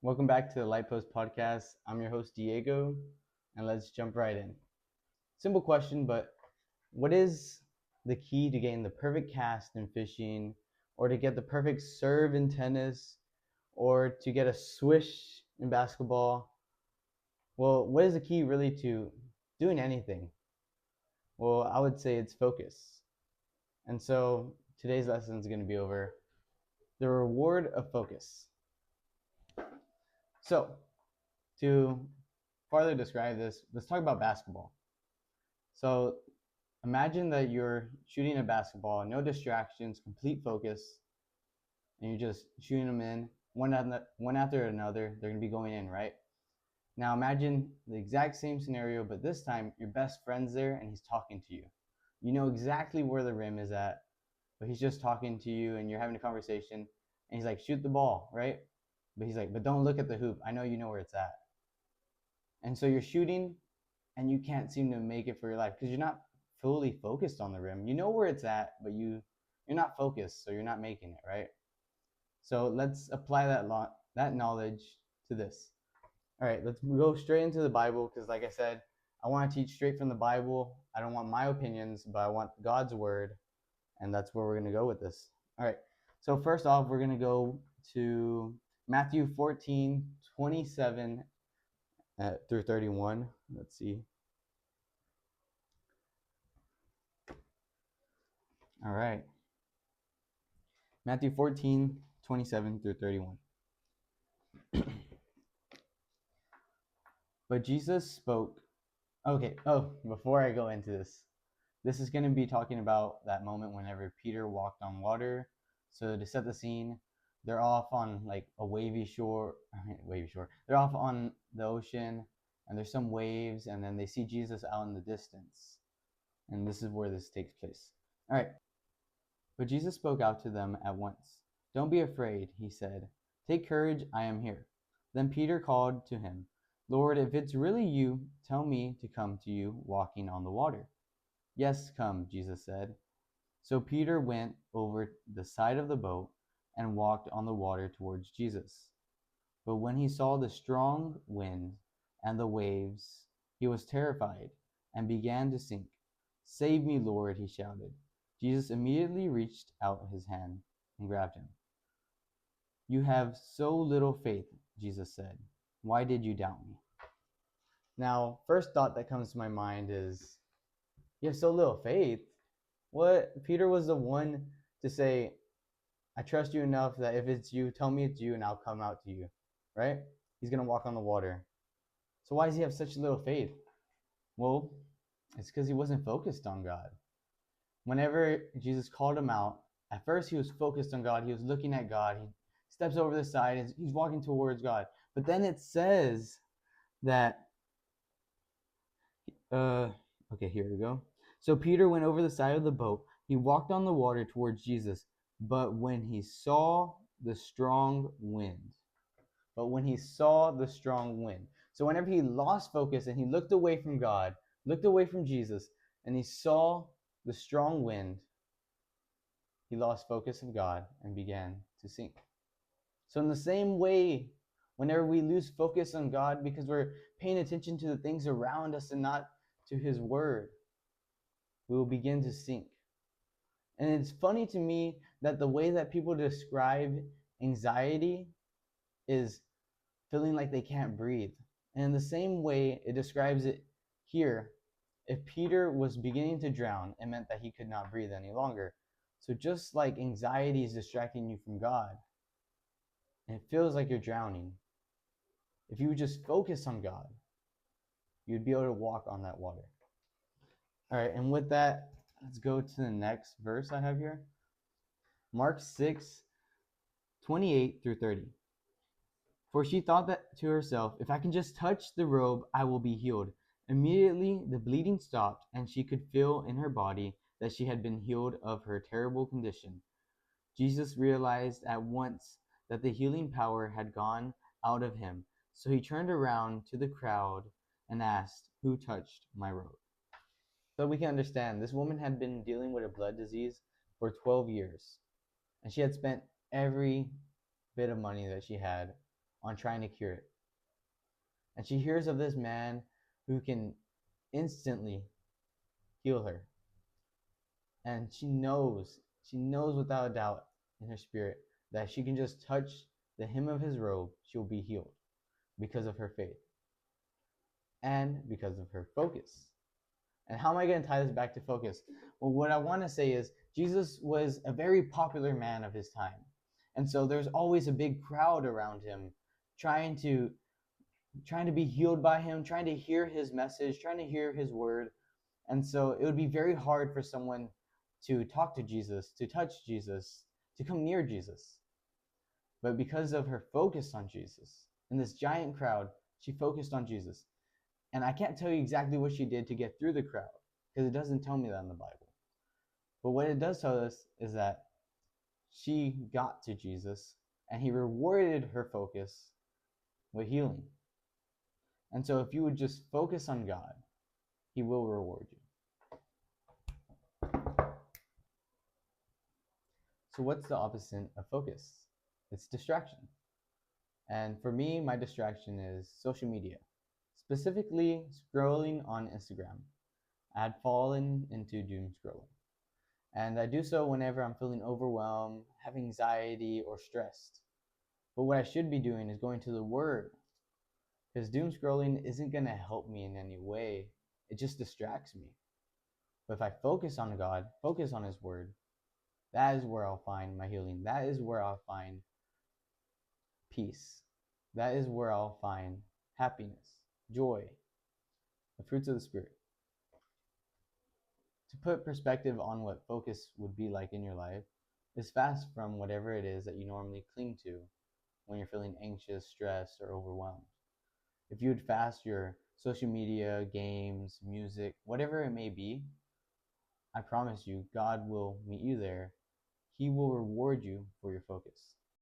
Welcome back to the Light.Post podcast. I'm your host, Diego, and let's jump right in. Simple question, but what is the key to getting the perfect cast in fishing, or to get the perfect serve in tennis, or to get a swish in basketball? Well, what is the key really to doing anything? Well, I would say it's focus. And so today's lesson is going to be over the reward of focus. So, to further describe this, let's talk about basketball. So imagine that you're shooting a basketball, no distractions, complete focus, and you're just shooting them in one after another. They're going to be going in, right? Now imagine the exact same scenario, but this time your best friend's there and he's talking to you. You know exactly where the rim is at, but he's just talking to you and you're having a conversation, and he's like, shoot the ball, right? But he's like, but don't look at the hoop. I know you know where it's at. And so you're shooting and you can't seem to make it for your life because you're not fully focused on the rim. You know where it's at, but you're not focused, so you're not making it, right? So let's apply that knowledge to this. All right, let's go straight into the Bible because, like I said, I want to teach straight from the Bible. I don't want my opinions, but I want God's word, and that's where we're going to go with this. All right, so first off, we're going to go to Matthew 14:27 through 31. Let's see. All right. Matthew 14:27 through 31. But Jesus spoke. Okay, before I go into this is going to be talking about that moment whenever Peter walked on water. So to set the scene, they're off on like a wavy shore. They're off on the ocean, and there's some waves, and then they see Jesus out in the distance. And this is where this takes place. All right. But Jesus spoke out to them at once. Don't be afraid, he said. Take courage, I am here. Then Peter called to him, Lord, if it's really you, tell me to come to you walking on the water. Yes, come, Jesus said. So Peter went over the side of the boat and walked on the water towards Jesus. But when he saw the strong wind and the waves, he was terrified and began to sink. Save me, Lord, he shouted. Jesus immediately reached out his hand and grabbed him. You have so little faith, Jesus said. Why did you doubt me? Now, first thought that comes to my mind is, you have so little faith? What? Peter was the one to say, I trust you enough that if it's you, tell me it's you and I'll come out to you, right? He's going to walk on the water. So why does he have such little faith? Well, it's because he wasn't focused on God. Whenever Jesus called him out, at first he was focused on God. He was looking at God. He steps over the side and he's walking towards God. But then it says that, okay, here we go. So Peter went over the side of the boat. He walked on the water towards Jesus. But when he saw the strong wind, so whenever he lost focus and he looked away from God, looked away from Jesus, and he saw the strong wind, he lost focus of God and began to sink. So in the same way, whenever we lose focus on God because we're paying attention to the things around us and not to his word, we will begin to sink. And it's funny to me that the way that people describe anxiety is feeling like they can't breathe. And in the same way it describes it here, if Peter was beginning to drown, it meant that he could not breathe any longer. So just like anxiety is distracting you from God, and it feels like you're drowning, if you would just focus on God, you'd be able to walk on that water. All right, and with that, let's go to the next verse I have here. Mark 6:28 through 30. For she thought that to herself, if I can just touch the robe, I will be healed. Immediately the bleeding stopped, and she could feel in her body that she had been healed of her terrible condition. Jesus realized at once that the healing power had gone out of him. So he turned around to the crowd and asked, who touched my robe? So we can understand this woman had been dealing with a blood disease for 12 years. And she had spent every bit of money that she had on trying to cure it. And she hears of this man who can instantly heal her. And she knows without a doubt in her spirit that she can just touch the hem of his robe, she'll be healed because of her faith and because of her focus. And how am I going to tie this back to focus? Well, what I want to say is Jesus was a very popular man of his time. And so there's always a big crowd around him trying to be healed by him, trying to hear his message, trying to hear his word. And so it would be very hard for someone to talk to Jesus, to touch Jesus, to come near Jesus. But because of her focus on Jesus, in this giant crowd, she focused on Jesus. And I can't tell you exactly what she did to get through the crowd, because it doesn't tell me that in the Bible. But what it does tell us is that she got to Jesus, and he rewarded her focus with healing. And so if you would just focus on God, he will reward you. So what's the opposite of focus? It's distraction. And for me, my distraction is social media, specifically scrolling on Instagram. I had fallen into doom scrolling. And I do so whenever I'm feeling overwhelmed, have anxiety, or stressed. But what I should be doing is going to the Word, because doom scrolling isn't going to help me in any way. It just distracts me. But if I focus on God, focus on His Word, that is where I'll find my healing. That is where I'll find peace. That is where I'll find happiness, joy, the fruits of the Spirit. To put perspective on what focus would be like in your life, is fast from whatever it is that you normally cling to when you're feeling anxious, stressed, or overwhelmed. If you would fast your social media, games, music, whatever it may be, I promise you, God will meet you there. He will reward you for your focus.